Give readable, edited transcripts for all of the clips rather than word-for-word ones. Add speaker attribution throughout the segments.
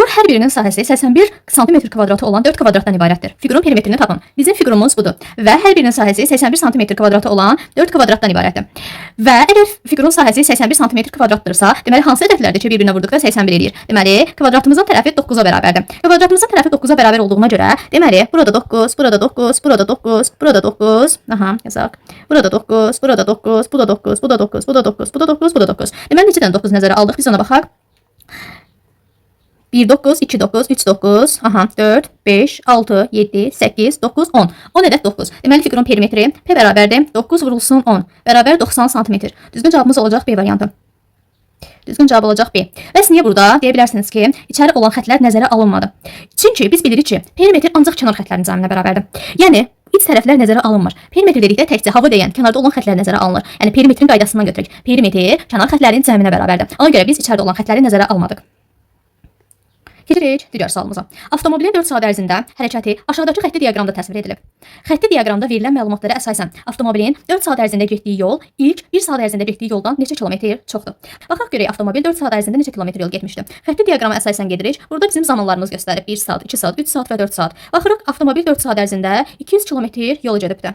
Speaker 1: Fiqurun hər birinin sahəsi 81 sm kvadratı olan 4 kvadratdan ibarətdir. Fiqurun perimetrini tapın. Bizim fiqurumuz budur. Və hər birinin sahəsi 81 sm kvadratı olan 4 kvadratdan ibarətdir. Və əgər fiqurun sahəsi 81 sm kvadratdırsa, deməli hansı ədədlərdir ki, bir-birinə vurduqda 81 eləyir? Deməli, kvadratımızın tərəfi 9-a bərabərdir. Kvadratımızın tərəfi 9-a bərabər olduğuna görə, deməli, burada 9, burada 9, burada 9, burada 9, aha, yazaq. Burada 9, burada 9, burada 9, burada 9, burada 9, burada 9, burada 9. Deməli, neçə dənə 9 nəzərə aldıq? Biz ona baxaq. 1, 9, 2, 9, 3, 9, aha, 4, 5, 6, 7, 8, 9, 10. 10 ədəd 9. Deməli, fiqurun perimetri P bərabərdir 9 vurulsun 10. Bərabər 90 sm. Düzgün cavabımız olacaq B variantı. Düzgün cavab olacaq B. Bəs niyə burada deyə bilərsiniz ki, içəri olan xətlər nəzərə alınmadı? Çünki biz bilirik ki, perimetr ancaq kənar xətlərin cəminə bərabərdir. Yəni, iç tərəflər nəzərə alınmır. Perimetr dedikdə təkcə hava deyən kənarda olan xətlər nəzərə alınır. Yəni, perimetrin qaydasından götürək. Perimetr kənar xətlərin cəminə bərabərdir. Ona görə biz içəridə olan xətləri nəzərə almadıq. Keçirik digər sualımıza. Avtomobilin 4 saat ərzində hərəkəti aşağıdakı xətti diaqramda təsvir edilib. Xətti diaqramda verilən məlumatlara əsasən avtomobilin 4 saat ərzində getdiyi yol ilk 1 saat ərzində getdiyi yoldan neçə kilometr çoxdur? Baxaq görək avtomobil 4 saat ərzində neçə kilometr yol getmişdi. Xətti diaqrama əsasən gedirik. Burada bizim zamanlarımız göstərib 1 saat, 2 saat, 3 saat və 4 saat. Baxırıq avtomobil 4 saat ərzində 200 kilometr yol gedibdi.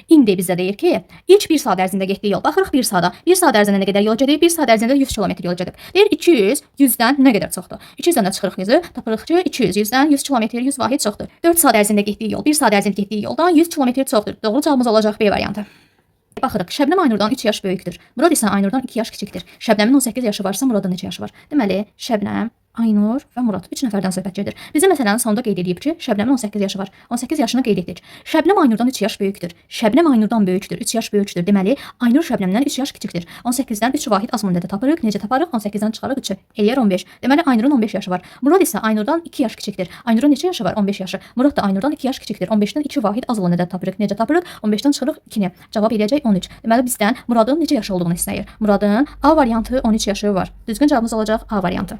Speaker 1: İndi bizə deyir ki, ilk 1 saat ərzində getdiyi yol. Baxırıq 1 saata. 1 saat ərzində nə qədər yol gedib? 1 saat ərzində 100 kilometr yol gedib. Deyir 200 100-dən nə qədər çoxdur? 200-dən də çıxırıq 100-ü. Tapırıq ki, 200 100-dən 100 kilometr 100 vahid çoxdur. 4 saat ərzində getdiyi yol 1 saat ərzində getdiyi yoldan 100 kilometr çoxdur. Doğru cavabımız olacaq B variantı. Baxırıq, Şəbnəm Aynurdan 3 yaş böyükdür. Murad isə Aynurdan 2 yaş kiçikdir. Şəbnəmin 18 yaşı varsa, Muradın neçə yaşı var? Deməli, Şəbnəm, Aynur və Murad 3 nəfərdən söhbət gedir. Bizə məsələnin sonunda qeyd edib ki, Şəbnəmin 18 yaşı var. 18 yaşını qeyd etdik. Şəbnəm Aynurdan 3 yaş böyükdür. Şəbnəm Aynurdan böyükdür. 3 yaş böyükdür. Deməli, Aynur Şəbnəmdən 3 yaş kiçikdir. 18-dən 3 vahid az müddətdə tapırıq. Necə taparıq? 18-dən çıxarıq 3-ü. Eləyər 15. Deməli, Aynurun 15 yaşı var. Murad isə Aynurdan 2 yaş kiçikdir. Aynurun neçə yaşı var? 15 yaşı. Murad da Aynurdan 2 yaş kiçikdir. 15-dən 2 vahid az olan ədəd tapırıq. Necə tapırıq? 15-dən çıxırıq 2-ni. Cavab eləyəcək 13. Deməli, bizdən Muradın neçə yaşı olduğunu istəyir. Muradın A variantı 13 yaşı var. Düzgün cavabımız olacaq A variantı.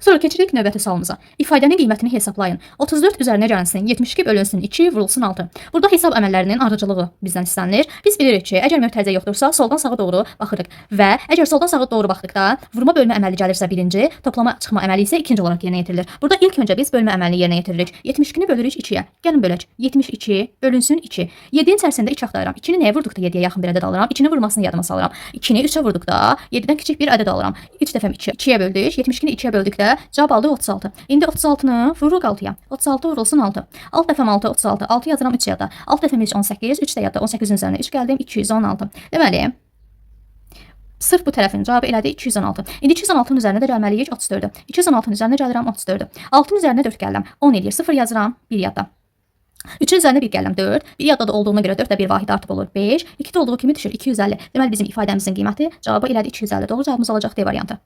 Speaker 1: Sonra keçirik növbəti sualımıza. İfadənin qiymətini hesablayın. 34 üzərinə gəlsin, 72 bölünsün 2 vurulsun 6. Burada hesab əməllərinin ardıcılığı bizdən istənilir. Biz bilirik ki, əgər mötərizə yoxdursa, soldan sağa doğru baxırıq və əgər soldan sağa doğru baxdıqda vurma bölmə əməli gəlirsə birinci, toplama çıxma əməli isə ikinci olaraq yerinə yetirilir. Burada ilk öncə biz bölmə əməlini yerinə yetiririk. 72-ni bölürük 2-yə. Gəlin bölək. 72 bölünsün 2. 7-nin içərisində 2 axtarıram. 2-ni nəyə vurduqda 7-yə yaxın bir ədəd alıram. 2-ni vurmasını yadıma salıram. 2-ni 3-ə vurduqda 7-dən kiçik bir ədəd alıram. 3 dəfə 2-yə böldük. 72-ni 2-yə böldükdə cavab aldıq 36. İndi 36-nı vururuq 6-ya. 36 vurulsun 6. 6 dəfəm 6 36. 6 yazıram 3 yadda. 6 dəfəm 3 18. 3 də yadda. 18-in üzərinə 3 gəldim 216. Deməli, sırf bu tərəfin cavabı elədi 216. İndi 216-nın üzərinə də gəlməliyik 34-ü. 216-nın üzərinə gəlirəm 34-ü. 6-nın üzərinə 4 gəlirəm. 10 eləyir. 0 yazıram 1 yadda. 3-ün üzərinə 1 gəlirəm 4. 1 yadda da olduğuna görə 4 də bir vahid artıb olur 5. 2-də olduğu kimi düşür 250. Deməli bizim ifadəmizin qiyməti cavabı elədi 250. Doğru cavabımız olacaq D variantı.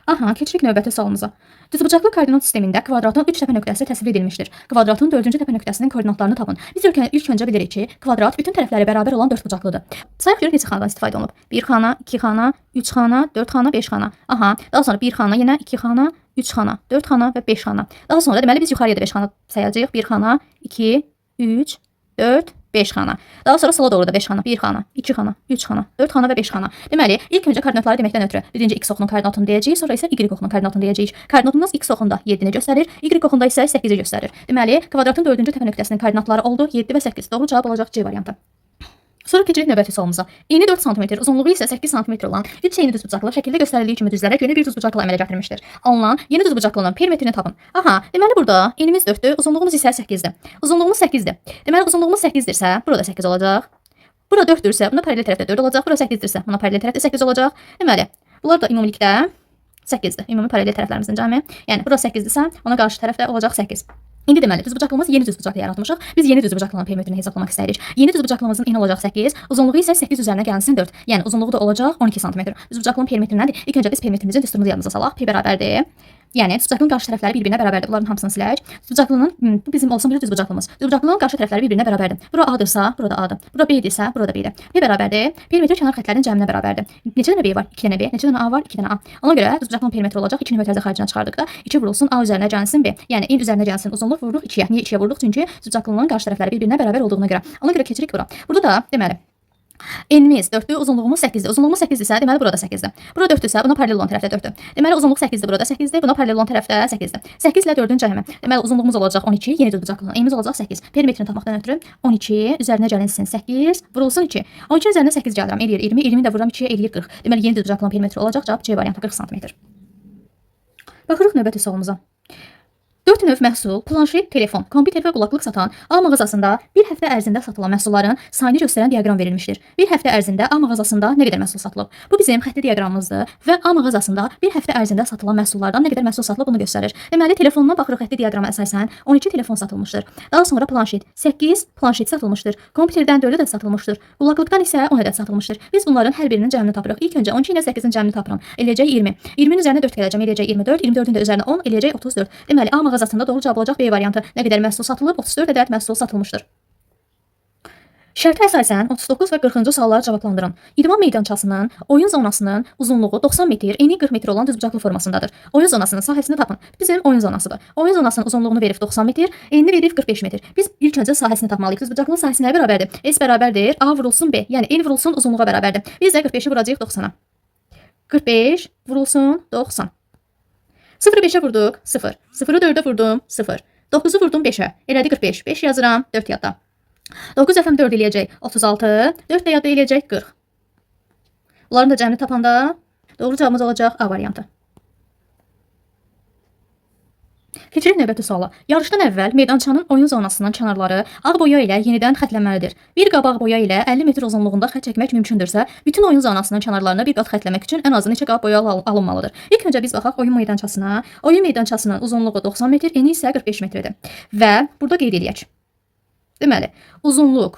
Speaker 1: Aha, keçirik növbəti sualımıza. Düzbucaqlı koordinat sistemində kvadratın 3 təpə nöqtəsi təsvir edilmişdir. Kvadratın 4-cü təpə nöqtəsinin koordinatlarını tapın. Biz ilk öncə bilirik ki, kvadrat bütün tərəfləri bərabər olan dördbucaqlıdır. Sayaq görək neçə xanadan istifadə olunub. 1 xana, 2 xana, 3 xana, 4 xana, 5 xana. Aha, daha sonra 1 xana, yenə 2 xana, 3 xana, 4 xana və 5 xana. Daha sonra deməli biz yuxarıya da 5 xana sayacağıq. 1 xana, 2, 3, 4, 5 xana. Daha sonra sola doğru da 5 xana, 1 xana, 2 xana, 3 xana, 4 xana və 5 xana. Deməli, ilk öncə koordinatları deməkdən ötürü birinci x oxunun koordinatını deyəcəyik, sonra isə y oxunun koordinatını deyəcəyik. Koordinatımız x oxunda 7-ni göstərir, y oxunda isə 8-i göstərir. Deməli, kvadratın 4-cü təpə nöqtəsinin koordinatları oldu 7 və 8. Doğru cavab olacaq C variantı. Sonra keçirik növbəti sualımıza. Eni 4 sm, uzunluğu isə 8 sm olan üç yeni düzbucaqlı şəkildə göstərildiyi kimi düzülərək yeni bir düzbucaqlı əmələ gətirmişdir. Alınan yeni düzbucaqlının perimetrini tapın. Aha, deməli burada enimiz 4-dür, uzunluğumuz isə 8-dir. Uzunluğumuz 8-dir. Deməli uzunluğumuz 8-dirsə, burada 8 olacaq. Bura 4-dürsə, buna paralel tərəfdə 4 olacaq. Bura 8-dirsə, buna paralel tərəfdə 8 olacaq. Deməli, bunlar da ümumilikdə 8-dir. Ümumi paralel tərəflərimizin cəmi. Yəni bura 8-dirsə, ona qarşı tərəfdə olacaq 8. İndi deməli düzbucaqlığımız yeni düzbucaqlı yaratmışıq. Biz yeni düzbucaqlının perimetrini hesablamaq istəyirik. Yeni düzbucaqlığımızın eni olacaq 8, uzunluğu isə 8 üzərinə gəlsin 4. Yəni uzunluğu da olacaq 12 sm. Düzbucaqlının perimetri nədir? İlk öncə biz perimetrimizin düsturumuzu yadımıza salaq. P bərabərdir. Yəni düzbucaqlının qarşı tərəfləri bir-birinə bərabərdir. Bunların hamısını silək. Düzbucaqlının bu bizim olsun bir düzbucaqlığımız. Düzbucaqlının qarşı tərəfləri bir-birinə bərabərdir. Bura A-dırsa, burada A-dır. Bura B-dirsə, burada B-dir. P bərabərdir. Perimetr kənar xəttlərin cəminə bərabərdir. Neçə dənə B var? 2 dənə B. Neçə dənə A var? 2 dənə A. Ona görə düzbucaqlının perimetri olacaq 2-ni mötərizə xaricinə çıxardıqda 2 vurulsun A üzərinə gəlsin B. Yəni en üzərinə gəlsin uzunluq vururuq 2-yə. Niyə 2-yə vururuq? Çünki düzbucaqlığının qarşı tərəfləri bir-birinə bərabər olduğuna görə. Ona görə keçirik bura. Burada da deməli Enimiz 4-dür, uzunluğumuz 8-dir. Uzunluğumuz 8-dirsə, deməli burada 8-dir. Burada 4-dürsə, buna paralel olan tərəfdə 4-dür. Deməli uzunluq 8-dir, burada 8-dir. Buna paralel olan tərəfdə 8-dir. 8 ilə 4-ün cəmi. Deməli uzunluğumuz olacaq 12, yeni düzbucaqlığın. Enimiz olacaq 8. Perimetrini tapmaqdan ötürü 12 üzərinə gəlinsin 8 vurulsun 2. 12 üzərinə 8 gəlirəm, eləyir 20. 20 də vururam 2-yə, eləyir 40. Deməli yeni düzbucaqlığın perimetri olacaq. Cavab C variantı 40 sm. Baxırıq növbəti sualımıza. 4 növ məhsul, planşet, telefon, kompüter və qulaqlıq satan A mağazasında bir həftə ərzində satılan məhsulların sayını göstərən diaqram verilmişdir. Bir həftə ərzində A mağazasında nə qədər məhsul satılıb? Bu bizim xətti diaqramımızdır və A mağazasında bir həftə ərzində satılan məhsullardan nə qədər məhsul satılıb bunu göstərir. Deməli, telefondan baxırıq xətti diaqrama əsasən 12 telefon satılmışdır. Daha sonra planşet, 8 planşet satılmışdır. Kompüterdən 4 ədəd satılmışdır. Qulaqlıqdan isə 10 ədəd satılmışdır. Biz bunların hər birinin cəmini tapırıq. İlk öncə 12 ilə 8-in cəmini tapıram. Eləyəcək 20. 20-nin üzərinə 4 gələcəm, eləyəcək 24. 24-ün də üzərinə 10, eləyəcək 34. Deməli, A mağazasında doğru cavab olacaq B variantı. Nə qədər məhsul satılıb? 34 ədəd məhsul satılmışdır. Şərtə əsasən 39 və 40-cı sualları cavablandırın. İdman meydançasının oyun zonasının uzunluğu 90 metr, eni 40 metr olan düzbucaqlı formasındadır. Oyun zonasının sahəsini tapın. Bizim oyun zonasıdır. Oyun zonasının uzunluğunu verib 90 metr, enini verib 45 metr. Biz ilk öncə sahəsini tapmalıyıq. Düzbucaqlının sahəsi nəyə bərabərdir? S bərabərdir A vurulsun B. Yəni en vurulsun uzunluğa bərabərdir. Biz də 45-i vuracağıq 90-a. 45 vurulsun 90. 0-ı 5-ə vurduq 0. 0-ı 4-ə vurdum 0. 9-u vurdum 5-ə. Elədi 45. 5 yazıram 4 yadda. 9 dəfəm 4 eləyəcək 36. 4 də yadda eləyəcək 40. Bunların da cəmini tapanda doğru cavabımız olacaq A variantı. Keçirik növbəti suala. Yarışdan əvvəl meydançanın oyun zonasının kənarları ağ boya ilə yenidən xətlənməlidir. Bir qab ağ boya ilə 50 metr uzunluğunda xətt çəkmək mümkündürsə, bütün oyun zonasının kənarlarını bir qat xətləmək üçün ən azı neçə qab boya alınmalıdır? İlk öncə biz baxaq oyun meydançasına. Oyun meydançasının uzunluğu 90 metr, eni isə 45 metrdir. Və burada qeyd edək. Deməli, uzunluq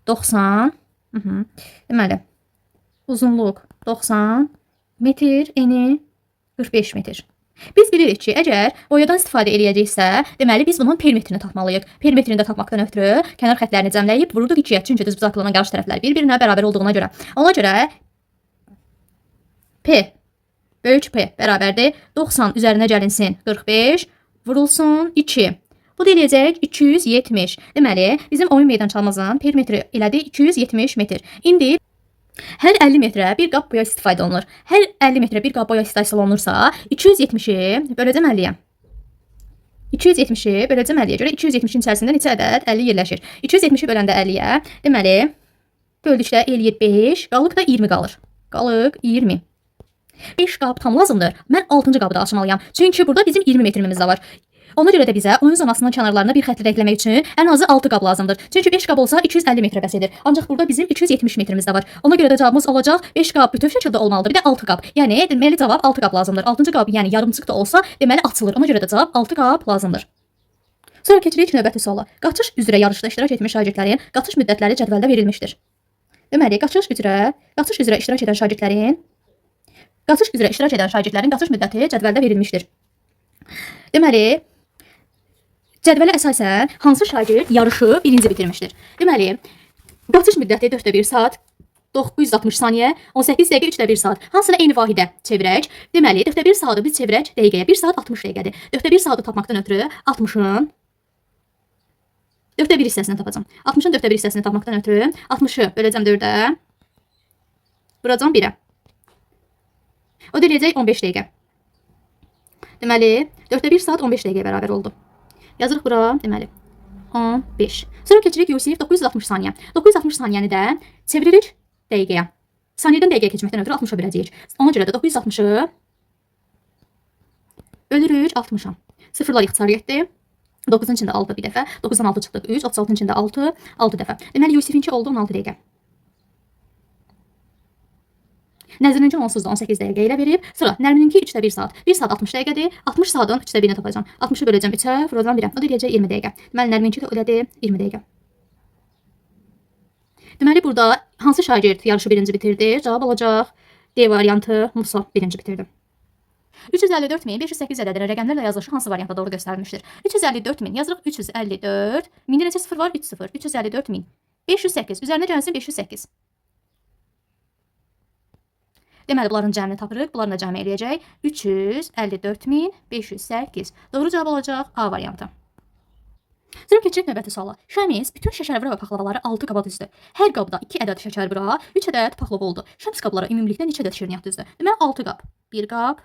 Speaker 1: 90. Deməli, uzunluq 90 metr, eni 45 metr. Biz bilirik ki, əgər boyadan istifadə eləyəcəksə, deməli biz bunun perimetrini tapmalıyıq. Perimetrini də tapmaqdan ötürü kənar xəttlərini cəmləyib vururuq 2-yə. Çünki düzbucaqlığının qarşı tərəfləri bir-birinə bərabər olduğuna görə. Ona görə P böyük P bərabərdir 90 üzərinə gəlinsin 45 vurulsun 2. Bu da eləyəcək 270. Deməli, bizim oyun meydançamızın perimetri elədi 270 metr. İndi hər 50 metrə bir qab boya istifadə olunur. Hər 50 metrə bir qab boya istifadə olunursa, 270-i böləcəm 50-yə. 270-i böləcəm 50-yə görə 270-in içərisində neçə ədəd 50 yerləşir. 270-i böləndə 50-yə, deməli, böldükdə eləyir 5, qalıq da 20 qalır. Qalıq 20. 5 qab tam lazımdır. Mən 6-cı qabı da açmalıyam. Çünki burada bizim 20 metrimiz də var. Ona görə də bizə oyun zonasının kənarlarına bir xətt rəngləmək üçün ən azı 6 qab lazımdır. Çünki 5 qab olsa 250 metrə bəs edir. Ancaq burada bizim 270 metrimiz də var. Ona görə də cavabımız olacaq 5 qab bütöv şəkildə olmalıdır. Bir də 6 qab. Yəni deməli cavab 6 qab lazımdır. 6-cı qab yəni yarımçıq da olsa deməli açılır. Ona görə də cavab 6 qab lazımdır. Sonra keçirik növbəti suala. Qaçış üzrə yarışda iştirak etmiş şagirdlərin qaçış müddətləri cədvəldə verilmişdir. Deməli, qaçış üzrə iştirak edən şagirdlərin qaçış müddəti cədvəldə verilmişdir. Deməli, cədvələ əsasən hansı şagird yarışı birinci bitirmişdir? Deməli, qaçış müddəti 4-1 saat, 960 saniyə, 18 dəqiqə 3-1 saat. Hansını eyni vahidə çevirək? Deməli, 4-1 saatı biz çevirək dəqiqəyə. 1 saat 60 dəqiqədir. 4-1 saatı tapmaqdan ötürü 60-ın 4-1 hissəsini tapacağam. 60-ın 4-1 hissəsini tapmaqdan ötürü 60-ı böləcəm 4-ə. Vuracam 1-ə. O da eləyəcək 15 dəqiqə. Deməli, 4-1 saat 15 dəqiqəyə bərabər oldu. Yazırıq bura, deməli, 15. Sonra keçirik Yusif 960 saniyə. 960 saniyəni də çeviririk dəqiqəyə. Saniyədən dəqiqəyə keçməkdən ötürü 60-a böləcəyik. Ona görə də 960-ı bölürük 60-a. Sıfırlar ixtisar etdi. 9-un içində 6 bir dəfə. 9-dan 6 çıxdıq 3. 36-ın içində 6. 6 dəfə. Deməli, Yusifinki oldu 16 dəqiqə. Nəzrininki onsuz da 18 dəqiqə ilə verib. Sıra Nərmininki 3-1 saat. 1 saat 60 dəqiqədir. 60 saatın 3-1-ini tapacağam. 60-ı böləcəm 3-ə, vuracam 1-ə. O da eləyəcək 20 dəqiqə. Deməli, Nərmininki də elədi 20 dəqiqə. Deməli, burada hansı şagird yarışı birinci bitirdi? Cavab olacaq D variantı, Musa birinci bitirdi. 354.508 ədədinin rəqəmlərlə yazılışı hansı variantda doğru göstərilmişdir? 354.000 yazırıq 354. 1000-də neçə sıfır var? 3 sıfır. 354.000. 508. Üzərinə gəlsin 508. Deməli, bunların cəmini tapırıq. Bunların da cəmi eləyəcək 354.508. Doğru cavab olacaq A variantı. Sonra keçirik növbəti suala. Şəmiz bütün şəkərbura və paxlavaları 6 qaba düzdü. Hər qabda 2 ədəd şəkərbura, 3 ədəd paxlava oldu. Şəmiz qablara ümumilikdə neçə ədəd şirniyyat düzdü? Deməli 6 qab. 1 qab,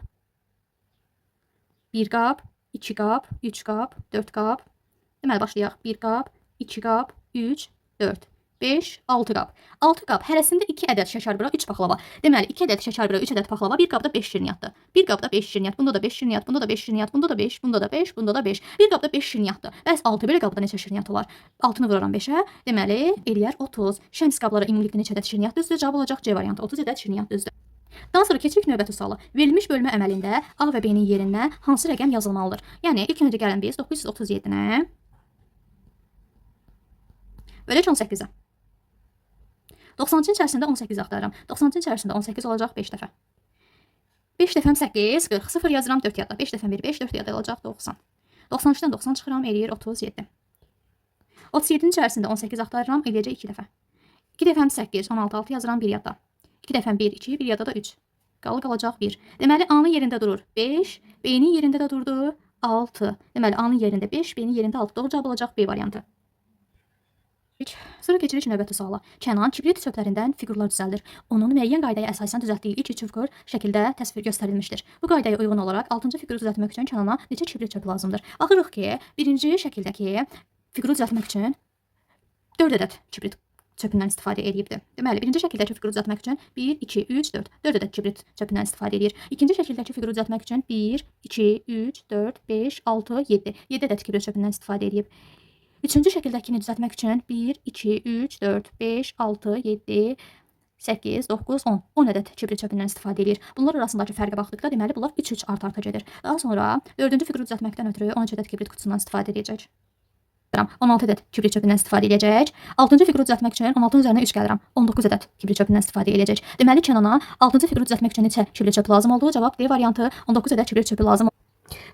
Speaker 1: 1 qab, 2 qab, 3 qab, 4 qab. Deməli başlayaq. 1 qab, 2 qab, 3, 4, 5, 6 qab. 6 qab. Hərəsində 2 ədəd şəkərbura, 3 paxlava. Deməli 2 ədəd şəkərbura, 3 ədəd paxlava, 1 qabda 5 şirniyyatdır. 1 qabda 5 şirniyyat, bunda da 5 şirniyyat, bunda da 5 şirniyyat, bunda da 5, bunda da 5, bunda da 5. 1 qabda 5 şirniyyatdır. Bəs 6 belə qabda neçə şirniyyat olar? 6-nı vururam 5-ə. Deməli eləyər 30. Şəms qablara ümumilikdə neçə ədəd şirniyyat düzdür? Cavab olacaq C variantı. 30 ədəd şirniyyat düzdür. Daha sonra keçirik növbəti suala. Verilmiş bölmə əməlində A və B-nin yerinə hansı rəqəm yazılmalıdır? Yəni ilk öncə gəlin biz 937-nə bölək 18-ə. 90-cın içərisində 18 axtarıram. 90-cın içərisində 18 olacaq 5 dəfə. 5 dəfəm 8, 40, 0 yazıram 4 yadda. 5 dəfəm 1, 5, 4 yadda olacaq 90. 93-dən 90 çıxıram, eləyir 37. 37-nin içərisində 18 axtarıram, eləyəcək 2 dəfə. 2 dəfəm 8, 16, 6 yazıram 1 yadda. 2 dəfəm 1, 2, 1 yadda da 3. Qalacaq 1. Deməli A-nın yerində durur 5, B-nin yerində də durdu 6. Deməli A-nın yerində 5, B-nin yerində 6. Doğru cavab olacaq B variantı. Sonra keçirik növbəti suala. Kənan kibrit çöplərindən fiqurlar düzəldir. Onun müəyyən qaydaya əsasən düzəltdiyi ilk 3 fiqur şəkildə təsvir göstərilmişdir. Bu qaydaya uyğun olaraq 6-cı fiquru düzəltmək üçün Kənana neçə kibrit çöpü lazımdır? Baxırıq ki, birinci şəkildəki fiquru düzəltmək üçün 4 ədəd kibrit çöpündən istifadə edibdir. Deməli, birinci şəkildəki fiquru düzəltmək üçün 1, 2, 3, 4. 4 ədəd kibrit çöpündən istifadə edir. İkinci şəkildəki fiquru düzəltmək üçün 1, 2, 3, 4, 5, 6, 7. 7 ədəd kibrit çöpündən istifadə edib. Üçüncü şəkildəkini düzəltmək üçün 1, 2, 3, 4, 5, 6, 7, 8, 9, 10. 10 ədəd kibrit çöpündən istifadə edir. Bunlar arasındakı fərqə baxdıqda deməli bunlar 3-3 art-arta gedir. Daha sonra 4-cü fiquru düzəltməkdən ötürü 13 ədəd kibrit qutusundan istifadə edəcək. 16 ədəd kibrit çöpündən istifadə edəcək. 6-cı fiquru düzəltmək üçün 16-nın üzərinə 3 gəlirəm. 19 ədəd kibrit çöpündən istifadə edəcək. Deməli Kənana 6-cı fiquru düzəltmək üçün neçə kibrit çöpü lazım oldu? Cavab D variantı. 19 ədəd kibrit çöpü lazım oldu.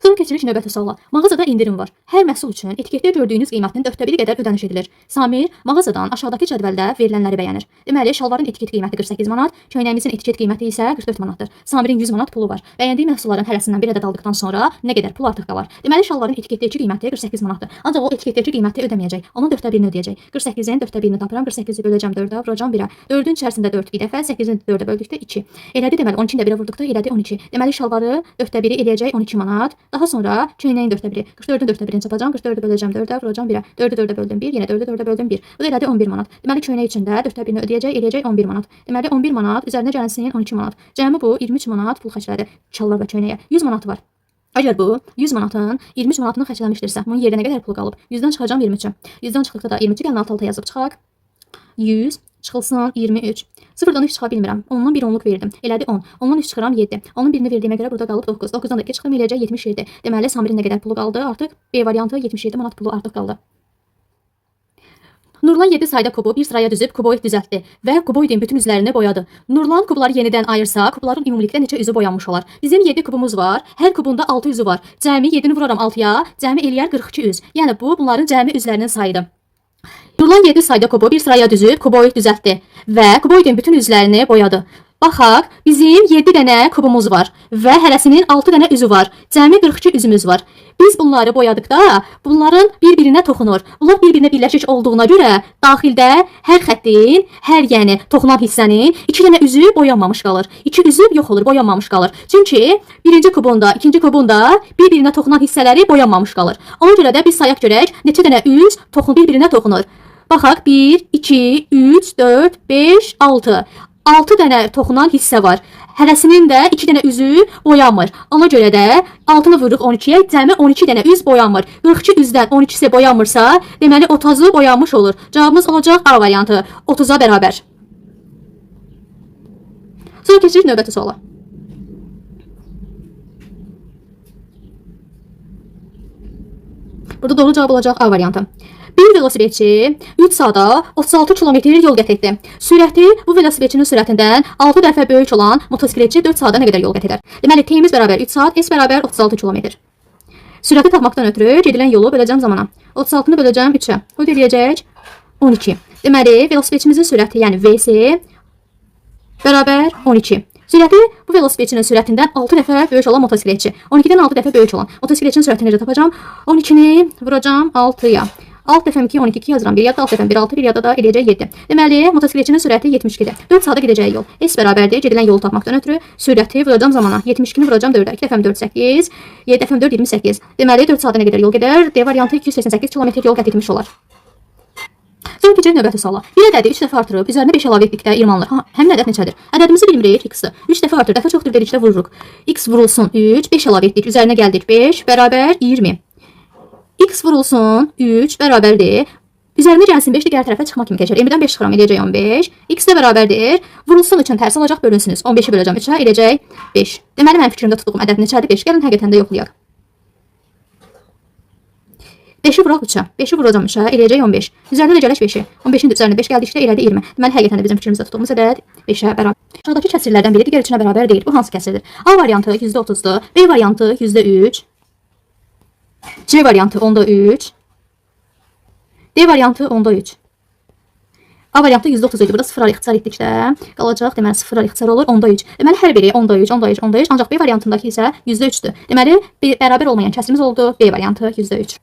Speaker 1: Sonra keçirik növbəti suala. Mağazada indirim var. Hər məhsul üçün etiketdə gördüyünüz qiymətin 1/4 qədər ödəniş edilir. Samir mağazadan aşağıdakı cədvəldə verilənləri bəyənir. Deməli, şalvarın etiket qiyməti 48 manat, köynəyimizin etiket qiyməti isə 44 manatdır. Samirin 100 manat pulu var. Bəyəndiyi məhsulların hərəsindən bir ədəd aldıqdan sonra nə qədər pul artıq qalar? Deməli, şalvarın etiketdəki qiyməti 48 manatdır. Ancaq o etiketdəki qiyməti ödəməyəcək. Onun 1/4-ni ödəyəcək. 48-in 1/4-ni tapıram, 48-i böləcəm 4-ə, vuracam 1-ə. 4-ün içərisində 4 bir dəfə, 8-i 4-ə böldükdə 2. Elədi, deməli 12-ni də 1-ə vurduqda elədi 12. Deməli, şalvarı 1/4-i eləyəcək 12 manat. Daha sonra köynəyin 1/4-i. 44-ün 1/4-ni çapacağam. 44-ü böləcəm 4-ə, vuracam 1-ə. 4-ü 4-ə böldüm 1, yenə 4-ü 4-ə böldüm 1. Bu da elədi 11 manat. Deməli köynək üçün də 1/4-ni ödəyəcək, eləyəcək 11 manat. Deməli 11 manat üzərinə gəlsin 12 manat. Cəmi bu 23 manat pul xərclədi şalvar və köynəyə. 100 manat var. Əgər bu 100 manatın 23 manatını xərcləmişdirsə, bunun yerinə qədər pul qalıb? 100-dən çıxacağam 23-ü. 100-dən çıxdıqda da 23 gəlin alt-alta yazıb çıxaq. 100 çıxılsın 23. 0-dan 3 çıxa bilmirəm. Ondan 1 onluq verdim. Elədi 10. Ondan 3 çıxıram 7. Onun birini verdiyimə görə burada qalıb 9. 9-dan da 2 çıxım eləyəcək 77. Deməli Samirin nə qədər pulu qaldı? Artıq B variantı 77 manat pulu artıq qaldı. Nurlan 7 sayda kubu bir sıraya düzüb kuboid düzəltdi və kuboidin bütün üzlərini boyadı. Nurlan kubları yenidən ayırsa, kubların ümumilikdə neçə üzü boyanmış olar? Bizim 7 kubumuz var. Hər kubunda 6 üzü var. Cəmi 7-ni vuraram 6-ya, cəmi eləyər 42 üz. Yəni bu bunların cəmi üzlərinin sayıdır. Nurlan 7 sayda kubu bir sıraya düzüb kuboid düzəltdi və kuboidin bütün üzlərini boyadı. Baxaq, bizim 7 dənə kubumuz var və hərəsinin 6 dənə üzü var. Cəmi 42 üzümüz var. Biz bunları boyadıqda bunların bir-birinə toxunur. Bunlar bir-birinə birləşik olduğuna görə daxildə hər xəttin, hər yəni toxunan hissənin 2 dənə üzü boyanmamış qalır. 2 üzü yox olur, boyanmamış qalır. Çünki birinci kubunda, ikinci kubunda bir-birinə toxunan hissələri boyanmamış qalır. Ona görə də biz sayaq görək neçə dənə üz bir-birinə toxunur. Baxaq 1, 2, 3, 4, 5, 6. 6 dənə toxunan hissə var. Hərəsinin də 2 dənə üzü boyanmır. Ona görə də 6-nı vururuq 12-yə, cəmi 12 dənə üz boyanmır. 42 üzdən 12-si boyanmırsa, deməli 30-u boyanmış olur. Cavabımız olacaq A variantı, 30-a bərabər. Sonra keçirik növbəti suala. Burada doğru cavab olacaq A variantı. Bir velosipedçi 3 saata 36 kilometr yol qət etdi. Sürəti bu velosipedçinin sürətindən 6 dəfə böyük olan motosikletçi 4 saata nə qədər yol qət edər? Deməli, T-miz bərabər 3 saat, S bərabər 36 kilometr. Sürəti tapmaqdan ötürü gedilən yolu böləcəm zamana. 36-nı böləcəm 3-ə. Bu eləyəcək 12. Deməli, velosipedçimizin sürəti, yəni VS bərabər 12. Sürəti bu velosipedçinin sürətindən 6 dəfə böyük olan motosikletçi. 12-dən 6 dəfə böyük olan motosikletçinin sürətini necə tapacağam? 12-ni vuracağam 6-ya. 6 dəfəm 2, 12, 2 yazıram. 1 yadda 6 dəfəm 1, 6, 1 yadda da eləyəcək 7. Deməli, motosikletçinin sürəti 72-dir. 4 saata gedəcəyi yol. S bərabərdir. Gedilən yolu tapmaqdan ötürü sürəti vuracağam zamana. 72-ni vuracağam 4-ə. 2 dəfəm 4, 8. 7 dəfəm 4, 28. Deməli, 4 saata nə qədər yol gedər? D variantı 288 km yol qət etmiş olar. Sonra keçək növbəti suala. Bir ədədi 3 dəfə artırıb, üzərinə 5 əlavə etdikdə 20 alınır. Həmin ədəd neçədir? Ədədimizi bilmirik, x-i. 3 dəfə artır, dəfə çoxdur dedikdə vururuq. X vurulsun 3, 5 əlavə etdik, üzərinə gəldik 5, bərabər 20. X vurulsun 3, bərabərdir. Üzərinə gəlsin 5 digər tərəfə çıxmaq kimi keçər. 20-dən 5 çıxıram, eləyəcək 15. X də bərabərdir. Vurulsun üçün tərsi olacaq, bölünsünüz. 15-i böləcəm 3-ə, eləyəcək 5. Deməli, mənim fikrimdə tutduğum ədəd neçədir? 5. Gəlin həqiqətən də yoxlayaq. 5-i vuraq 3-ə. 5-i vuracam 3-ə, eləyəcək 15. Üzərinə də gələk 5-i. 15-in üzərinə 5 gəldikdə elədi 20. Deməli, həqiqətən də bizim fikrimizdə tutduğumuz ədəd 5-ə bərabər. Aşağıdakı kəsirlərdən biri digər üçünə bərabər deyil. Bu hansı kəsirdir? A variantı %30-dur. B variantı %3. C variantı 10-3. D variantı 10-3. A variantı %30 idi. Burada 0-a ixtisar etdikdə qalacaq. Deməli, 0-a ixtisar olur 10-3. Deməli, hər biri 10-3, 10-3, 10-3. Ancaq B variantındakı isə %3-dür. Deməli, bərabər olmayan kəsirimiz oldu. B variantı %3.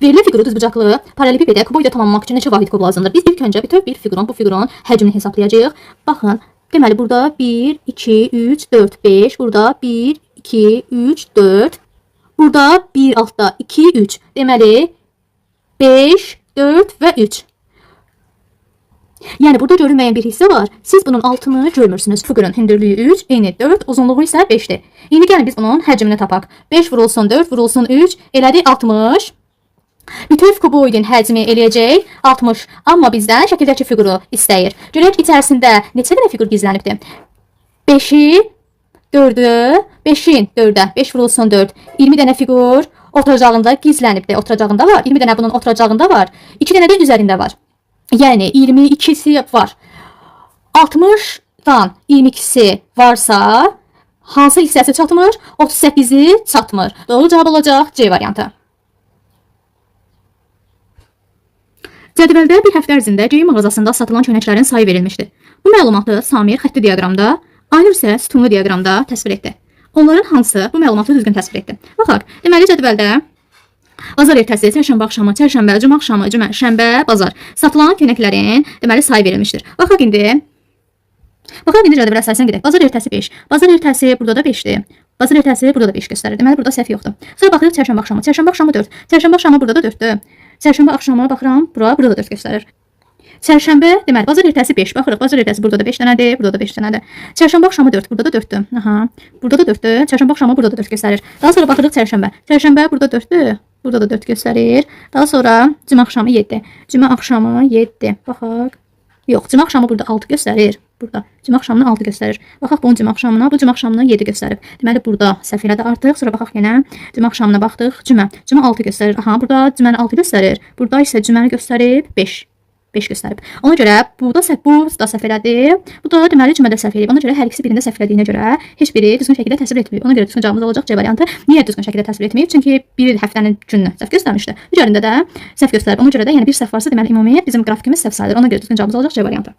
Speaker 1: Verilən fiquru düzbucaqlı paralellipedə kuboida tamamlamaq üçün neçə vahid kub lazımdır? Biz ilk öncə bütöv bir fiqurun, bu fiqurun həcmini hesablayacağıq. Baxın, deməli burada 1, 2, 3, 4, 5. Burada 1, 2, 3, 4. Burada 1 altda 2, 3. Deməli 5, 4 və 3. Yəni burada görünməyən bir hissə var. Siz bunun altını görmürsünüz. Fiqurun hündürlüyü 3, eni 4, uzunluğu isə 5-dir. İndi gəlin biz bunun həcmini tapaq. 5 vurulsun 4, vurulsun 3, elədi 60. Bütöv kuboidin həcmi eləyəcək 60. Amma bizdən şəkildəki fiquru istəyir. Görək içərisində neçə dənə fiqur gizlənibdir? 5-i 4-ü, 5-in 4-ə, 5 vurulsun 4. 20 dənə fiqur oturacağında gizlənibdir. Oturacağında var. 20 dənə bunun oturacağında var. 2 dənə də üzərində var. Yəni 22-si var. 60-dan 22-si varsa hansı hissəsi çatmır? 38-i çatmır. Doğru cavab olacaq C variantı. Cədvəldə bir həftə ərzində geyim mağazasında satılan köynəklərin sayı verilmişdir. Bu məlumatı Samir xətti diaqramda, Aynur isə sütunlu diaqramda təsvir etdi. Onların hansı bu məlumatı düzgün təsvir etdi? Baxaq, deməli cədvəldə bazar ertəsi, çərşənbə axşamı, çərşənbə, cümə axşamı, cümə, şənbə, bazar satılan köynəklərin deməli sayı verilmişdir. Baxaq indi cədvələ əsasən gedək. Bazar ertəsi 5. Bazar ertəsi burada da 5-dir. Bazar ertəsi burada da 5 göstərir. Deməli burada səhv yoxdur. Sonra baxırıq çərşənbə axşamı. Çərşənbə axşamı 4. Çərşənbə axşamı burada da 4-dür. Çərşənbə axşamı baxıram, burada da 4 göstərir. Çərşənbə, deməli bazar ertəsi 5. Baxırıq, bazar ertəsi burada da 5 dənədir, burada da 5 dənədir. Çərşənbə axşamı 4, burada da 4-dür. Aha, burada da 4-dür. Çərşənbə axşamı burada da 4 göstərir. Daha sonra baxırıq çərşənbə. Çərşənbə burada 4-dür, burada da 4 göstərir. Daha sonra cümə axşamı 7. Cümə axşamı 7. Baxaq. Yox, cümə axşamı burada 6 göstərir. Burada cümə axşamını 6 göstərir. Baxaq bunun cümə axşamına, bu cümə axşamını 7 göstərib. Deməli burada səhv elədi artıq. Sonra baxaq yenə cümə axşamına baxdıq. Cümə 6 göstərir. Aha, burada cüməni 6 göstərir. Burada isə cüməni göstərib 5. 5 göstərib. Ona görə bu da səhv elədi. Bu da deməli cümədə səhv eləyib. Ona görə hər ikisi birində səhv elədiyinə görə heç biri düzgün şəkildə təsvir etməyib. Ona görə düzgün cavabımız olacaq C variantı. Niyə düzgün şəkildə təsvir etməyib? Çünki bir həftənin gününü səhv göstərmişdi. Digərində də səhv göstərib. Ona görə də yəni bir səhv varsa deməli ümumi bizim qrafikimiz səhv sayılır. Ona görə düzgün cavabımız olacaq C variantı.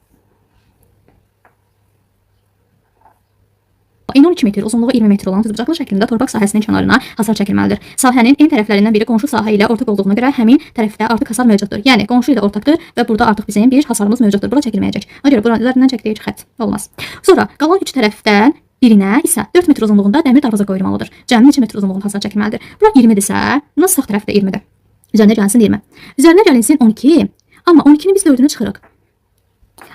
Speaker 1: Eni 12 metr, uzunluğu 20 metr olan düzbucaqlı şəklində torpaq sahəsinin kənarına hasar çəkilməlidir. Sahənin en tərəflərindən biri qonşu sahə ilə ortaq olduğuna görə həmin tərəfdə artıq hasar mövcuddur. Yəni qonşu ilə ortaqdır və burada artıq bizim bir hasarımız mövcuddur. Bura çəkilməyəcək. Ona görə buralarından çəkiləcək xətt olmaz. Sonra qalan 3 tərəfdən birinə isə 4 metr uzunluğunda dəmir darvaza qoyulmalıdır. Cəmi neçə metr uzunluğunda hasar çəkilməlidir? Bura 20-dirsə, bunun sağ tərəfdə 20-dir. Üzərinə gəlsin 20. Üzərinə gəlinsin 12. Amma 12-ni biz 4-ünü çıxırıq.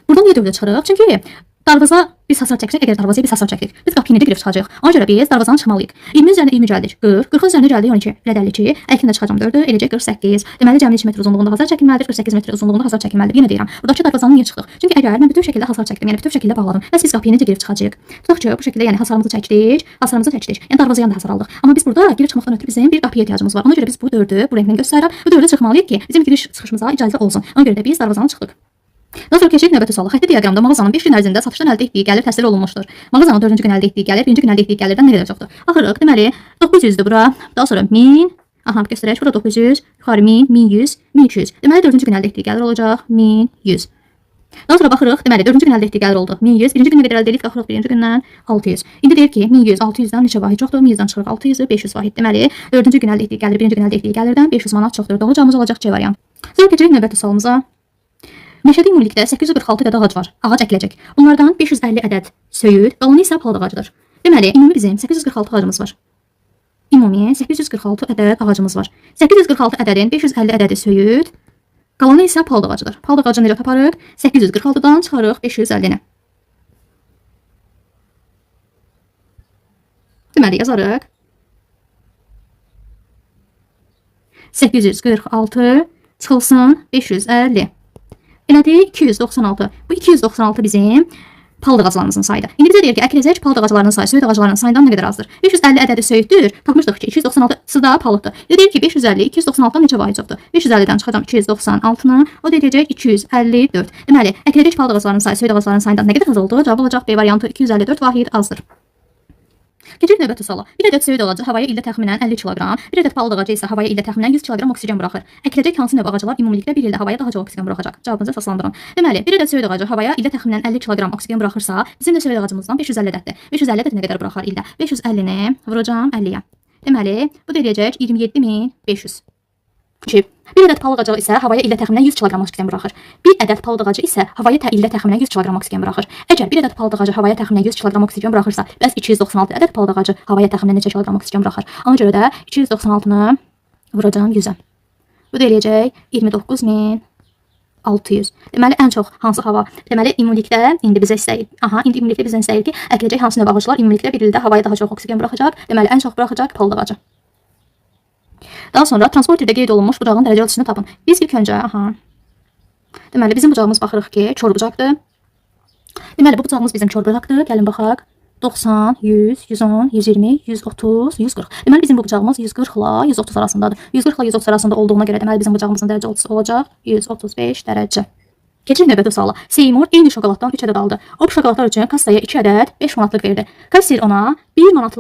Speaker 1: Buradan niyə 4-ü çıxırıq? Çünki darvaza biz hasar çəksək, əgər darvazaya biz hasar çəkirik, biz qapıyı necə girib çıxacağıq? Ona görə biz darvazanı çıxmalıyıq. 20 üzərinə 20 gəldik, 40, 40 üzərinə gəldik 12, elə 52, əlkində çıxacam 4-ü, eləcək 48. Deməli cəmi 2 metr uzunluğunda hasar çəkilməlidir, 48 metr uzunluğunda hasar çəkilməlidir. Yenə deyirəm, buradakı darvazanı niyə çıxdıq? Çünki əgər mən bütün şəkildə hasar çəkdim, yəni bütün şəkildə bağladım, bəs biz qapıyı necə girib çıxacağıq? Tutaq ki, bu şəkildə yəni hasarımızı çəkdik. Yəni darvazaya da hasar aldıq. Amma biz burada girib çıxmaqdan ötürü bizim bir qapıya ehtiyacımız var. Ona görə biz bu 4-ü bu rənglə göstərirəm. Bu 4-ü çıxmalıyıq ki, bizim giriş çıxışımıza icazə olsun. Ona görə də biz darvazanı çıxdıq. Daha sonra keçək növbəti suala. Xətti diaqramda mağazanın 5 gün ərzində satışdan əldə etdiyi gəlir təsvir olunmuşdur. Mağazanın 4-cü gün əldə etdiyi gəlir, 1-ci gün əldə etdiyi gəlirdən nə qədər çoxdur? Baxırıq, deməli 900-dür bura. Daha sonra 1000, aha göstərək, burada 900, yuxarı 1000, 1100, 1200. Deməli 4-cü gün əldə etdiyi gəlir olacaq 1100. Daha sonra baxırıq. Deməli, 4-cü gün əldə etdiyi gəlir oldu 1100. Birinci günə qədər əldə etdik, qalxırıq birinci gündən 600. İndi deyir ki, 1100 600-dən neçə vahid çoxdur? 1100-dən çıxırıq 600 500 vahid. Deməli, 4-cü gün əldə etdiyi gəlir birinci gün əldə etdiyi gəlirdən 500 manat çoxdur. Doğru cavabımız olacaq C variantı. Sonra keçirik növbəti sualımıza. Meşədə ümumilikdə 846 ədəd ağac var. Ağac əkiləcək. Bunlardan 550 ədəd söyüd, qalanı isə palıd ağacıdır. Deməli, ümumi bizim 846 ağacımız var. Ümumi 846 ədəd ağacımız var. 846 ədədin 550 ədədi söyüd, qalanı isə palıd ağacıdır. Palıd ağacını necə taparıq? 846-dan çıxarıq 550-ni. Deməli, yazarıq. 846 çıxılsın 550. Elədi 296. Bu 296 bizim palıd ağaclarımızın sayıdır. İndi bizə deyir ki, əkiləcək palıd ağaclarının sayı söyüd ağaclarının sayından nə qədər azdır? 550 ədədi söyüddür. Tapmışdıq ki, 296-sı da palıddır. Deyir ki, 550 296-dan neçə vahid çoxdur? 550-dən çıxacağım 296-nı, o deyəcək 254. Deməli, əkiləcək palıd ağaclarının sayı söyüd ağaclarının sayından nə qədər az oldu? Cavab olacaq B variantı 254 vahid azdır. Keçirik növbəti suala. Bir ədəd söyüd ağacı havaya ildə təxminən 50 kq, bir ədəd palıd ağacı isə havaya ildə təxminən 100 kq oksigen buraxır. Əkiləcək hansı növ ağaclar ümumilikdə bir ildə havaya daha çox oksigen buraxacaq? Cavabınızı əsaslandırın. Deməli, bir ədəd söyüd ağacı havaya ildə təxminən 50 kq oksigen buraxırsa, bizim də söyüd ağacımızdan 550 ədəddir. 550 ədəd nə qədər buraxar ildə? 550-ni vuracağım 50-yə. Deməli, bu deyəcək 27500. Bir ədəd palıd ağacı isə havaya ildə təxminən 100 kq oksigen buraxır. Bir ədəd palıd ağacı isə havaya ildə təxminən 100 kq oksigen buraxır. Əgər bir ədəd palıd ağacı havaya təxminən 100 kq oksigen buraxırsa, bəs 296 ədəd palıd ağacı havaya təxminən neçə kiloqram oksigen buraxır? Ona görə də 296-nı vuracağım 100-ə. Bu da eləyəcək 29600. Deməli, ən çox hansı hava? Deməli, ümumilikdə indi bizə istəyir. İndi ümumilikdə bizdən istəyir ki, əkiləcək hansı növ ağaclar ümumilikdə bir ildə havaya daha çox oksigen buraxacaq? Deməli, ən çox buraxacaq palıd ağacı. Daha sonra transporterdə qeyd olunmuş bucağın dərəcə ölçüsünü tapın. Biz ilk öncə, deməli, bizim bucağımız baxırıq ki, kör bucaqdır. Deməli, bu bucağımız bizim kör bucaqdır. Gəlin baxaq. 90, 100, 110, 120, 130, 140. Deməli, bizim bu bucağımız 140 ilə 130 arasındadır. 140 ilə 130 arasında olduğuna görə deməli, bizim bucağımızın dərəcə ölçüsü olacaq 135 dərəcə. Keçirik növbəti suala. Seymur eyni şokoladdan 3 ədəd aldı. O bu şokoladlar üçün kassaya 2 ədəd 5 manatlıq verdi. Kassiyer ona 1 manat,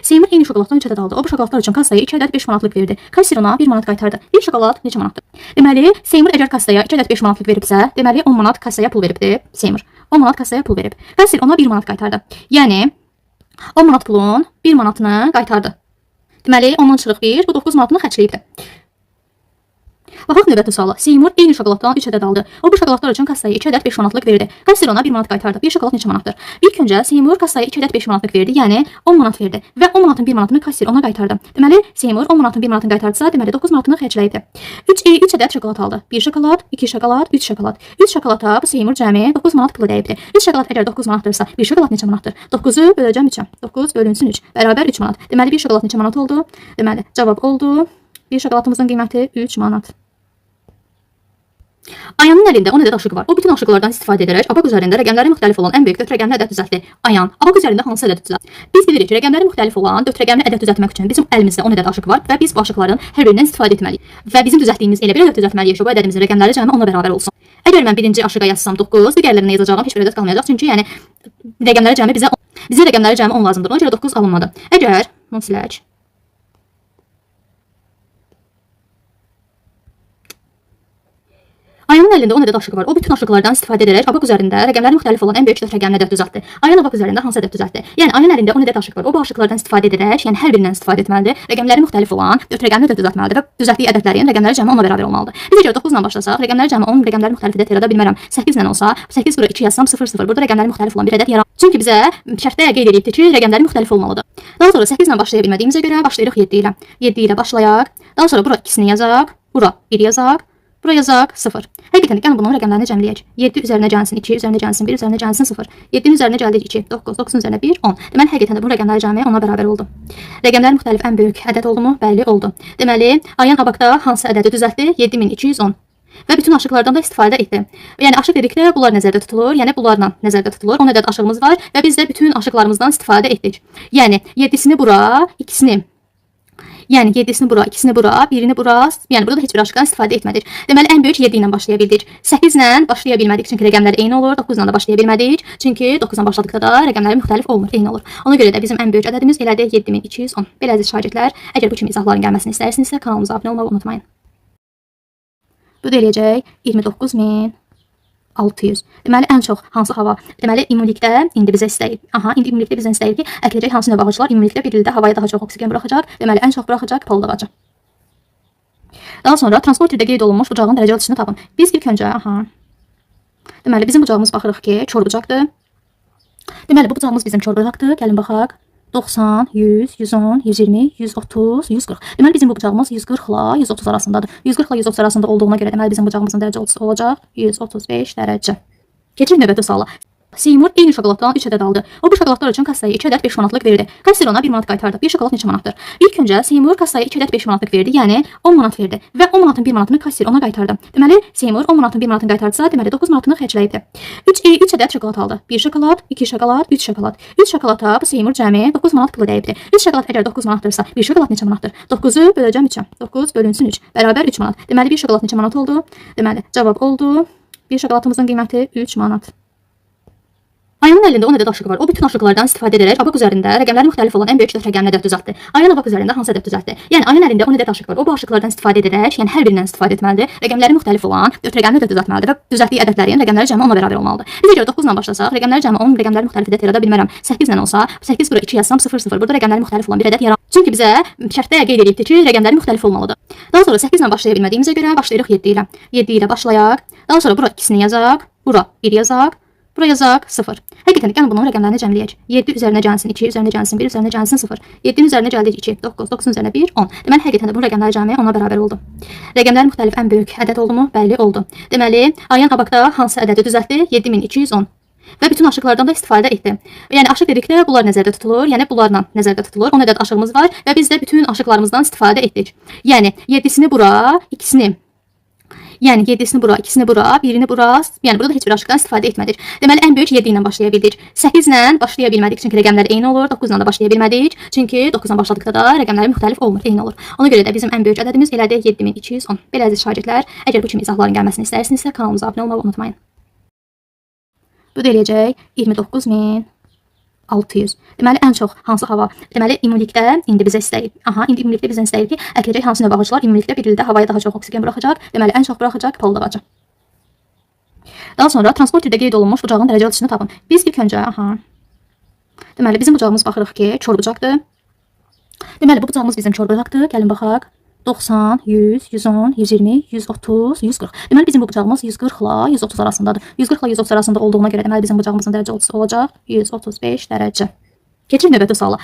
Speaker 1: Seymur eyni şokoladdan 3 ədəd aldı. O bu şokoladlar üçün kassaya 2 ədəd 5 manatlıq verdi. Kassiyer ona 1 manat qaytardı. Bir şokolad neçə manatdır? Deməli, Seymur əgər kassaya 2 ədəd 5 manatlıq veribsə, deməli 10 manat kassaya pul veribdi. Seymur 10 manat kassaya pul verib. Kassiyer ona 1 manat qaytardı. Yəni 10 manat pulun 1 manatını qaytardı. Deməli, ondan çıxırıq 1, bu 9 manatını xərcləyibdi. Baxaq növbəti suala. Seymur eyni şokoladdan 3 ədəd aldı. O bu şokoladlar üçün kassaya 2 ədəd 5 manatlıq verdi. Kassiyer ona 1 manat qaytardı. Bir şokolad neçə manatdır? İlk öncə Seymur kassaya 2 ədəd 5 manatlıq verdi, yəni 10 manat verdi və 10 manatın 1 manatını kassiyer ona qaytardı. Deməli, Seymur 10 manatın 1 manatını qaytardısa, deməli 9 manatını xərcləyibdi. 3 ədəd şokolad aldı. 1 şokolad, 2 şokolad, 3 şokolad. 3 şokolada bu Seymur cəmi 9 manat pulu dəyibdi. 3 şokolad əgər 9 manatdırsa, 1 şokolad neçə manatdır? 9-u böləcəm 3-ə. 9 bölünsün 3 bərabər 3 manat. Deməli, 1 şokolad neçə manat oldu? Deməli, cavab oldu. Bir şokoladımızın qiyməti 3 manat. Ayanın əlində 10 ədəd aşığı var. O bütün aşıqlardan istifadə edərək abaq üzərində rəqəmləri müxtəlif olan ən böyük dörtrəqəmli ədəd düzəltdi. Ayan, abaq üzərində hansı ədəd düzəltdi? Biz bilirik ki, rəqəmləri müxtəlif olan dörtrəqəmli ədəd düzəltmək üçün bizim əlimizdə 10 ədəd aşıq var və biz bu aşıqların hər birindən istifadə etməliyik. Və bizim düzəltdiyimiz elə bir ədəd düzəltməliyik ki, bu ədədimizin rəqəmləri cəmi 10-la bərabər olsun. Əgər mən birinci aşığa yazsam 9, digərlərinə yazacağım heç bir ədəd qalmayacaq. Çünki yəni rəqəmləri cəmi bizə rəqəmləri cəmi 10 lazımdır. Ona görə 9 alınmadı. Əgər bunu silək. Ayanın əlində 10 ədəd aşığı var. O bütün aşıqlardan istifadə edərək abaq üzərində rəqəmləri müxtəlif olan ən böyük dörtrəqəmli ədəd düzəltdi. Ayan abaq üzərində hansı ədəd düzəltdi? Yəni ayanın əlində 10 ədəd aşıq var. O bu aşıqlardan istifadə edərək, yəni hər birindən istifadə etməlidir. Rəqəmləri müxtəlif olan dörtrəqəmli ədəd düzəltməlidir və düzəltdiyi ədədlərin rəqəmləri cəmi 10-la bərabər olmalıdır. Biz əgər 9 ilə başlasaq, rəqəmləri cəmi 10, rəqəmləri müxtəlif ədəd yarada bilmərəm. 8 ilə olsa, 8 bura 2 yazsam 0 0. Burada rəqəmləri müxtəlif olan bir ədəd yarar. Çünki bizə şərtdə qeyd edilibdir ki, rəqəmləri müxtəlif olmalıdır. Daha sonra 8 ilə başlaya bilmədiyimizə görə başlayırıq 7 ilə. 7 ilə başlayaq. Daha sonra bura ikisini yazaq, bura 1 yazaq. Bura yazaq 0. Həqiqətən gəlin bunun rəqəmlərini cəmləyək. 7 üzərinə gəlsin 2, üzərinə gəlsin 1, üzərinə gəlsin 0. 7-nin üzərinə gəldik 2, 9, 9-un üzərinə 1, 10. Deməli, həqiqətən də bu rəqəmləri cəmi 10-a bərabər oldu. Rəqəmlər müxtəlif ən böyük ədəd oldu mu? Bəlli oldu. Deməli, ayan abaqda hansı ədədi düzəltdi? 7210. Və bütün aşıqlardan da istifadə etdi. Yəni aşıq dedikdə bunlar nəzərdə tutulur, yəni bunlarla nəzərdə tutulur. 10 ədəd aşığımız var və biz də bütün aşıqlarımızdan istifadə etdik. Yəni 7-sini bura, 2-sini Yəni 7-sini bura, 2-sini bura, 1-ini bura, yəni burada heç bir aşıqdan istifadə etmədik. Deməli, ən böyük 7 ilə başlaya bildik. 8 ilə başlaya bilmədik, çünki rəqəmlər eyni olur. 9 ilə də başlaya bilmədik, çünki 9 ilə başladıqda da rəqəmləri müxtəlif olmur, eyni olur. Ona görə də bizim ən böyük ədədimiz elədir 7210. Belə əziz şagirdlər, əgər bu kimi izahların gəlməsini istəyirsinizsə, kanalımıza abunə olmağı unutmayın. Bu da eləyəcək 29000 600. Deməli ən çox hansı hava? Deməli ümumilikdə indi bizə istəyir. Aha, indi ümumilikdə bizdən istəyir ki, əkiləcək hansı növ ağaclar ümumilikdə bir ildə havaya daha çox oksigen buraxacaq. Deməli ən çox buraxacaq palıd ağacı. Daha sonra transporterdə qeyd olunmuş bucağın dərəcə ölçüsünü tapın. Biz ilk öncə, deməli bizim bucağımız baxırıq ki, kör bucaqdır. Deməli bu bucağımız bizim kör bucaqdır. Gəlin baxaq. 90, 100, 110, 120, 130, 140. Deməli bizim bu bucağımız 140 ilə 130 arasındadır. 140 ilə 130 arasında olduğuna görə deməli bizim bucağımızın dərəcə ölçüsü olacaq 135 dərəcə. Keçirik növbəti suala. Seymur eyni şokoladdan 3 ədəd aldı. O bu şokoladlar üçün kassaya 2 ədəd 5 manatlıq verdi. Kassir ona 1 manat qaytardı. Bir şokolad neçə manatdır? İlk öncə Seymur kassaya 2 ədəd 5 manatlıq verdi, yəni 10 manat verdi və 10 manatın 1 manatını kassir ona qaytardı. Deməli Seymur 10 manatın 1 manatını qaytardısa, deməli 9 manatını xərcləyibdi. 3 ədəd şokolad aldı. 1 şokolad, 2 şokolad, 3 şokolad. 3 şokolada bu Seymur cəmi 9 manat pulu dəyibdi. 3 şokolad əgər 9 manatdırsa, 1 şokolad neçə manatdır? 9-u böləcəm 3-ə. 9 bölünsün 3 bərabər 3 manat. Deməli 1 şokolad neçə manat oldu? Deməli cavab oldu. Bir şokoladımızın qiyməti 3 manat. Aya'nın əlində 10 ədəd aşığı var. O bütün aşıqlardan istifadə edərək abaq üzərində rəqəmləri müxtəlif olan ən böyük cüt rəqəmini ədəd düzəltdi. Aya'nın abaq üzərində hansı ədəd düzəltdi? Yəni Aya'nın əlində 10 ədəd aşıq var. O bu aşıqlardan istifadə edərək, yəni hər birindən istifadə etməlidir. Rəqəmləri müxtəlif olan cüt rəqəmini ədəd düzəltməlidir və düzəltdiyi ədədlərin rəqəmləri cəmi 10-a bərabər olmalıdır. Biz əgər 9 ilə başlasaq, rəqəmləri cəmi 10, rəqəmləri müxtəlif ədəd yarada bilmərəm. 8 ilə olsa, 8 bura 2 yazsam 0 0. Burada rəqəmləri müxtəlif olan bir ədəd yarar. Çünki bizə şərtdə qeyd edilibdir ki, rəqəmləri müxtəlif olmalıdır. Daha sonra 8 ilə başlaya bilmədiyimizə görə başlayırıq 7 ilə. 7 ilə başlayaq. Daha sonra bura ikisini yazaq, bura 1 yazaq. Buraya yazaq 0. Həqiqətən gəlin bunun rəqəmlərini cəmləyək. 7 üzərinə gəlsin 2, üzərinə gəlsin 1, üzərinə gəlsin 0. 7-nin üzərinə gəldik 2, 9, 9-un üzərinə 1, 10. Deməli həqiqətən də bunun rəqəmləri cəmi 10-a bərabər oldu. Rəqəmlər müxtəlif ən böyük ədəd oldu mu? Bəlli oldu. Deməli Ayən abaqda hansı ədədi düzəltdi? 7210. Və bütün aşıqlardan da istifadə etdi. Yəni aşıq dedikdə bunlar nəzərdə tutulur, yəni bunlarla nəzərdə tutulur. 10 ədəd aşığımız var və biz də bütün aşıqlarımızdan istifadə etdik. Yəni 7-sini bura, 2-sini yəni 7-sini bura, 2-sini bura, 1-ini bura, yəni burada heç bir aşıqdan istifadə etmədik. Deməli ən böyük 7 ilə başlaya bildik. 8 ilə başlaya bilmədik çünki rəqəmlər eyni olur. 9 ilə də başlaya bilmədik çünki 9 ilə başladıqda da rəqəmləri müxtəlif olmur, eyni olur. Ona görə də bizim ən böyük ədədimiz elədir 7210. Belə əziz şagirdlər, əgər bu kimi izahların gəlməsini istəyirsinizsə kanalımıza abunə olmağı unutmayın. Bu da eləyəcək 29600. Deməli ən çox hansı hava? Deməli ümumilikdə indi bizə istəyir. Aha, indi ümumilikdə bizdən istəyir ki, əkiləcək hansı növ ağaclar ümumilikdə bir ildə havaya daha çox oksigen buraxacaq. Deməli ən çox buraxacaq palıd ağacı. Daha sonra transporterdə qeyd olunmuş bucağın dərəcə ölçüsünü tapın. Biz ilk öncə, deməli bizim bucağımız baxırıq ki, kör bucaqdır. Deməli bu bucağımız bizim kör bucaqdır. Gəlin baxaq. 90, 100, 110, 120, 130, 140. Deməli bizim bu bucağımız 140 ilə 130 arasındadır. 140 ilə 130 arasında olduğuna görə deməli bizim bucağımızın dərəcə ölçüsü olacaq 135 dərəcə. Keçirik növbəti suala.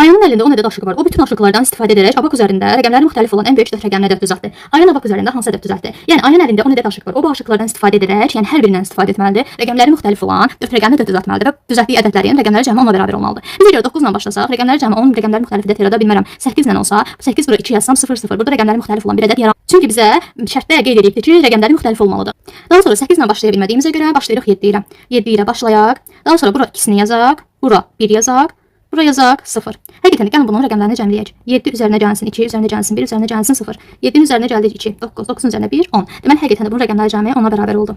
Speaker 1: Aya'nın əlində 10 ədəd aşığı var. O bütün aşıqlardan istifadə edərək abaq üzərində rəqəmləri müxtəlif olan ən böyük cüt rəqəmini ədəd düzəltdi. Aya'nın abaq üzərində hansı ədəd düzəltdi? Yəni Aya'nın əlində 10 ədəd aşıq var. O bu aşıqlardan istifadə edərək, yəni hər birindən istifadə etməlidir. Rəqəmləri müxtəlif olan cüt rəqəmini ədəd düzəltməlidir və düzəltdiyi ədədlərin rəqəmləri cəmi 10-a bərabər olmalıdır. Biz əgər 9 ilə başlasaq, rəqəmləri cəmi 10, rəqəmləri müxtəlif ədəd yarada bilmərəm. 8 ilə olsa, 8 bura 2 yazsam 0 0. Burada rəqəmləri müxtəlif olan bir ədəd yarar. Çünki bizə şərtdə qeyd edilibdir ki, rəqəmləri müxtəlif olmalıdır. Daha sonra 8 ilə başlaya bilmədiyimizə görə başlayırıq 7 ilə. 7 ilə başlayaq. Daha sonra bura ikisini yazaq, bura 1 yazaq. Buraya yazaq 0. Həqiqətən gəlin bunun rəqəmlərini cəmləyək. 7 üzərinə gəlsin 2, üzərinə gəlsin 1, üzərinə gəlsin 0. 7-nin üzərinə gəldik 2, 9, 9-un üzərinə 1, 10. Deməli həqiqətən də bunun rəqəmləri cəmi 10-a bərabər oldu.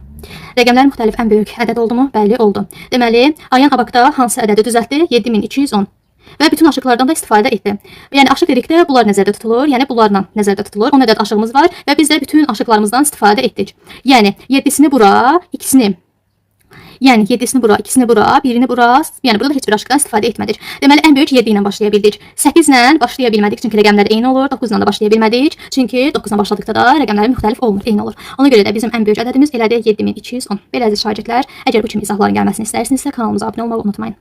Speaker 1: Rəqəmlər müxtəlif ən böyük ədəd oldu mu? Bəlli oldu. Deməli Ayən abaqda hansı ədədi düzəltdi? 7210. Və bütün aşıqlardan da istifadə etdi. Yəni aşıq dedikdə bunlar nəzərdə tutulur, yəni bunlarla nəzərdə tutulur. 10 ədəd aşığımız var və biz də bütün aşıqlarımızdan istifadə etdik. Yəni 7-sini bura, 2-sini yəni 7-sini bura, 2-sini bura, 1-ini bura, yəni burada heç bir aşıqdan istifadə etmədik. Deməli ən böyük 7 ilə başlaya bildik. 8 ilə başlaya bilmədik çünki rəqəmlər eyni olur. 9 ilə də başlaya bilmədik çünki 9 ilə başladıqda da rəqəmləri müxtəlif olmur, eyni olur. Ona görə də bizim ən böyük ədədimiz elədir 7210. Belə əziz şagirdlər, əgər bu kimi izahların gəlməsini istəyirsinizsə kanalımıza abunə olmağı unutmayın.